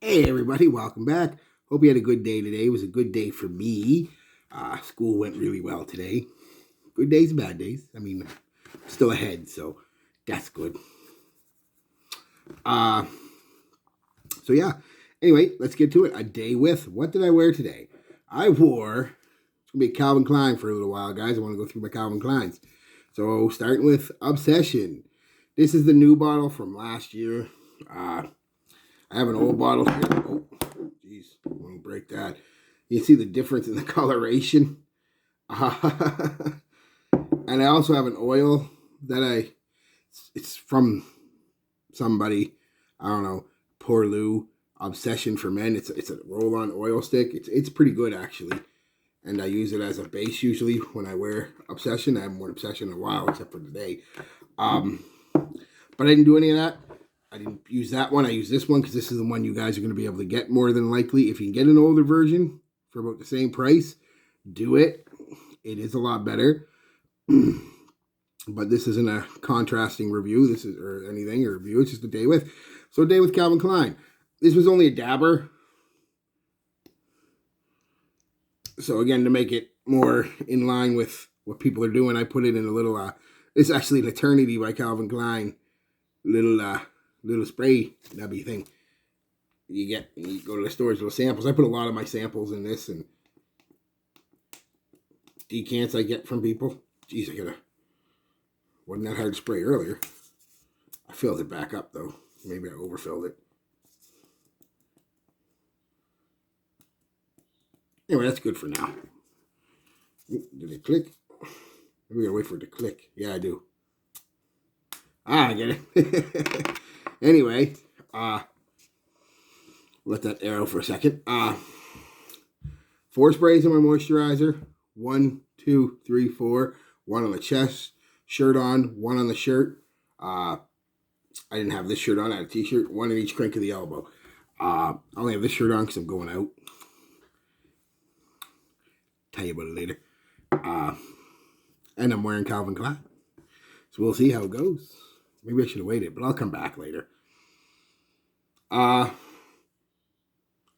Hey everybody, welcome back. Hope you had a good day today. It was a good day for me. School went really well today. Good days and bad days. I mean, still ahead, so that's good. Uh, so yeah. Anyway, let's get to it. A day with. What did I wear today? I wore. It's gonna be Calvin Klein for a little while, guys. I want to go through my Calvin Kleins. So starting with Obsession. This is the new bottle from last year. I have an old bottle here. Oh, jeez, won't break that. You see the difference in the coloration. And I also have an oil that it's from somebody, I don't know, Poor Lou, Obsession for Men. It's a roll-on oil stick. It's pretty good actually. And I use it as a base usually when I wear Obsession. I haven't worn Obsession in a while except for today. But I didn't do any of that. I didn't use that one. I use this one because this is the one you guys are going to be able to get more than likely. If you can get an older version for about the same price, do it. It is a lot better. But this isn't a contrasting review. This is or anything or review. It's just a day with. So a day with Calvin Klein. This was only a dabber. So again, to make it more in line with what people are doing, I put it in a little. It's actually an Eternity by Calvin Klein. Little spray nubby thing. You go to the stores, little samples. I put a lot of my samples in this and decants I get from people. Jeez, wasn't that hard to spray earlier. I filled it back up though. Maybe I overfilled it. Anyway, that's good for now. Did it click? Maybe I gotta wait for it to click. Yeah, I do. I get it. Anyway, let that arrow for a second. 4 sprays on my moisturizer. 1, 2, 3, 4. 1 on the chest, shirt on, 1 on the shirt. I didn't have this shirt on. I had a t-shirt. 1 in each crank of the elbow. I only have this shirt on because I'm going out. Tell you about it later. And I'm wearing Calvin Klein. So we'll see how it goes. Maybe I should have waited, but I'll come back later.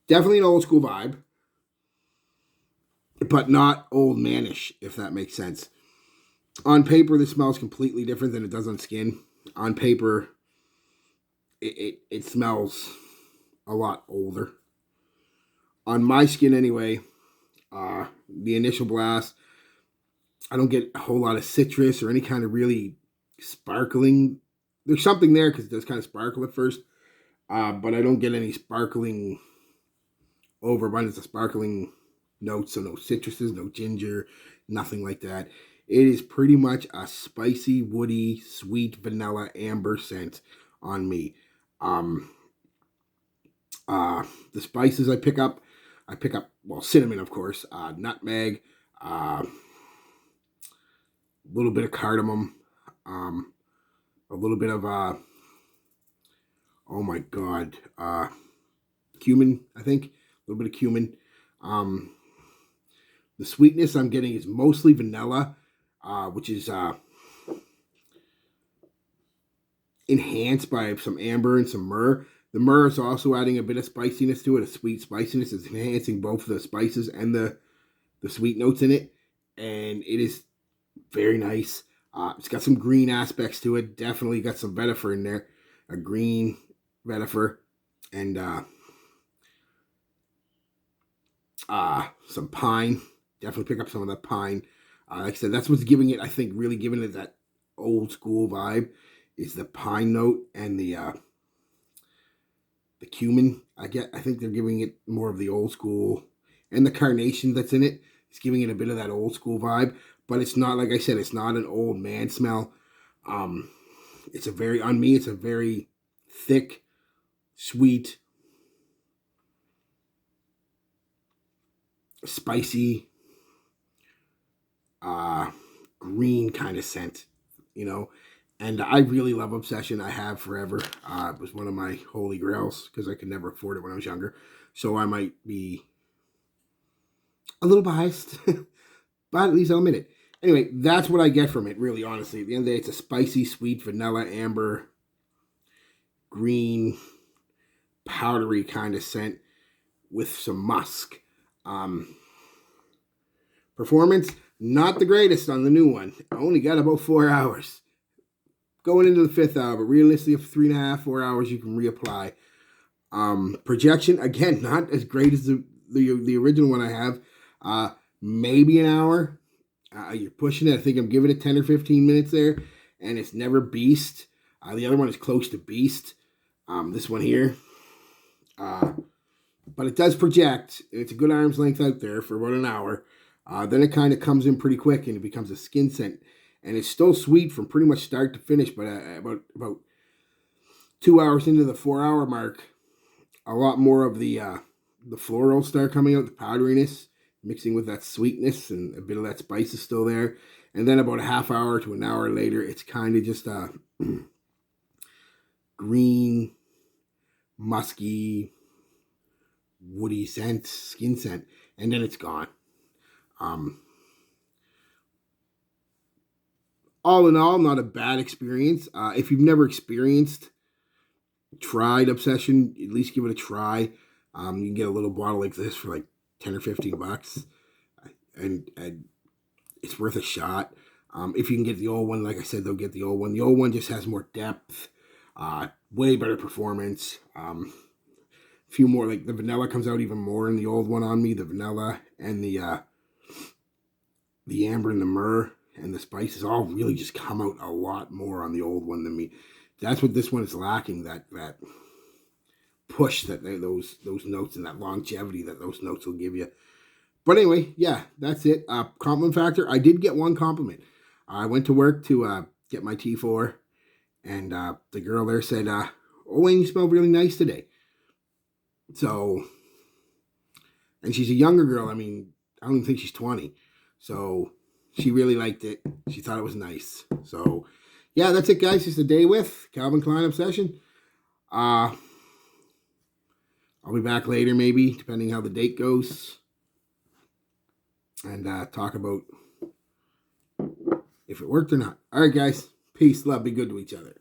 Definitely an old school vibe, but not old manish, if that makes sense. On paper, this smells completely different than it does on skin. On paper, it smells a lot older. On my skin, anyway, the initial blast, I don't get a whole lot of citrus or any kind of really sparkling. There's something there because it does kind of sparkle at first, but I don't get any sparkling overabundance of sparkling notes, so no citruses, no ginger, nothing like that. It is pretty much a spicy, woody, sweet vanilla amber scent on me. The spices I pick up, well, cinnamon, of course, nutmeg, a little bit of cardamom, a little bit of oh my god, cumin, I think, a little bit of cumin. The sweetness I'm getting is mostly vanilla, which is enhanced by some amber and some myrrh. The myrrh is also adding a bit of spiciness to it, a sweet spiciness. It's enhancing both the spices and the sweet notes in it, and it is very nice. It's got some green aspects to it. Definitely got some vetiver in there, a green vetiver, and some pine. Definitely pick up some of that pine. Like I said, that's what's giving it, I think, really giving it that old school vibe is the pine note and the cumin. I think they're giving it more of the old school, and the carnation that's in it is giving it a bit of that old school vibe. But it's not, like I said, it's not an old man smell. It's a very thick, sweet, spicy, green kind of scent, And I really love Obsession. I have forever. It was one of my holy grails because I could never afford it when I was younger. So I might be a little biased, but at least I'll admit it. Anyway, that's what I get from it, really, honestly. At the end of the day, it's a spicy, sweet, vanilla, amber, green, powdery kind of scent with some musk. Performance, not the greatest on the new one. I only got about 4 hours. Going into the 5th hour, but realistically, for 3.5, 4 hours, you can reapply. Projection, again, not as great as the original one I have. Maybe an hour. You're pushing it. I think I'm giving it 10 or 15 minutes there, and it's never beast. The other one is close to beast. This one here. But it does project. It's a good arm's length out there for about an hour. Then it kind of comes in pretty quick, and it becomes a skin scent. And it's still sweet from pretty much start to finish, but about 2 hours into the 4 hour mark, a lot more of the florals start coming out, the powderiness, mixing with that sweetness, and a bit of that spice is still there. And then about a half hour to an hour later, it's kind of just a green, musky, woody scent, skin scent, and then it's gone. All in all, not a bad experience. If you've never tried Obsession, at least give it a try. You can get a little bottle like this for like 10 or 15 bucks, and it's worth a shot. If you can get the old one, like I said, they'll get the old one. The old one just has more depth, way better performance. A few more, like the vanilla comes out even more in the old one on me. The vanilla and the amber and the myrrh and the spices all really just come out a lot more on the old one than me. That's what this one is lacking, that push, that those notes, and that longevity that those notes will give you. But anyway, yeah, that's it. Compliment factor, I did get one compliment. I went to work to get my T4, and the girl there said, "Oh, Wayne, you smell really nice today." So, and she's a younger girl. I mean, I don't even think she's 20. So she really liked it. She thought it was nice. So, yeah, that's it, guys. Just a day with Calvin Klein Obsession. I'll be back later, maybe, depending how the date goes, and talk about if it worked or not. All right, guys. Peace, love, be good to each other.